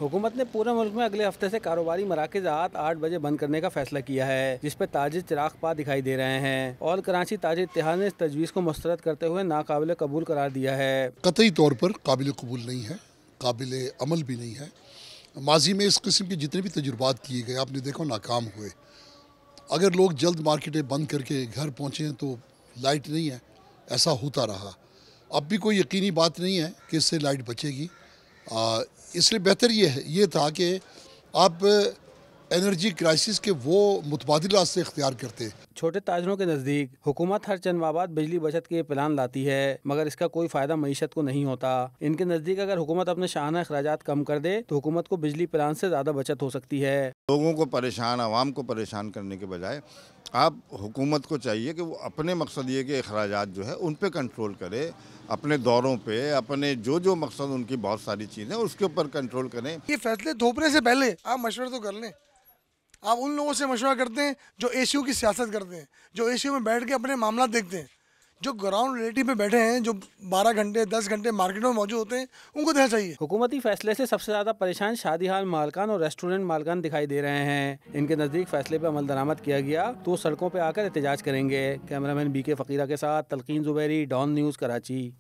हुकूमत ने पूरे मुल्क में अगले हफ्ते से कारोबारी मराकज़ रात 8 बजे बंद करने का फैसला किया है, जिस पर ताजिर चिराग पा दिखाई दे रहे हैं। और कराची ताजिर इत्तेहाद ने इस तजवीज़ को मुस्तरद करते हुए नाकाबिल कबूल करार दिया है। कतई तौर पर काबिल कबूल नहीं है, काबिल अमल भी नहीं है। माजी में इस किस्म के जितने भी तजुर्बात किए गए आपने देखो नाकाम हुए। अगर लोग जल्द मार्केटें बंद करके घर पहुँचे तो लाइट नहीं है, ऐसा होता रहा। अब भी कोई यकीनी बात नहीं है कि इससे लाइट बचेगी। इसलिए बेहतर ये था कि आप एनर्जी क्राइसिस के वो मुतबादिल रास्ते इख्तियार करते। छोटे ताजरों के नज़दीक हुकूमत हर चंद माह बाद बिजली बचत के प्लान लाती है, मगर इसका कोई फ़ायदा मईशत को नहीं होता। इनके नज़दीक अगर हुकूमत अपने शाहाना अखराजात कम कर दे तो हुकूमत को बिजली प्लान से ज़्यादा बचत हो सकती है। लोगों को परेशान, आवाम को परेशान करने के बजाय आप हुकूमत को चाहिए कि वो अपने मकसद ये कि अखराजात जो है उन पे कंट्रोल करे, अपने दौरों पे, अपने जो मकसद उनकी बहुत सारी चीज़ें उसके ऊपर कंट्रोल करें। ये फैसले थोपने से पहले आप मशवरा तो कर लें। आप उन लोगों से मशवरा करते हैं जो एसीयू की सियासत करते हैं, जो एसीयू में बैठ के अपने मामला देखते हैं, जो ग्राउंड रियलिटी पे बैठे हैं, जो 12 घंटे 10 घंटे मार्केटों में मौजूद होते हैं, उनको देना चाहिए। हुकूमती फैसले से सबसे ज़्यादा परेशान शादी हाल मालकान और रेस्टोरेंट मालकान दिखाई दे रहे हैं। इनके नज़दीक फैसले पर अमल दरामद किया गया तो सड़कों पर आकर एहतजाज करेंगे। कैमरामैन BK फ़कीरा के साथ तलकीन ज़ुबैरी, डॉन न्यूज़, कराची।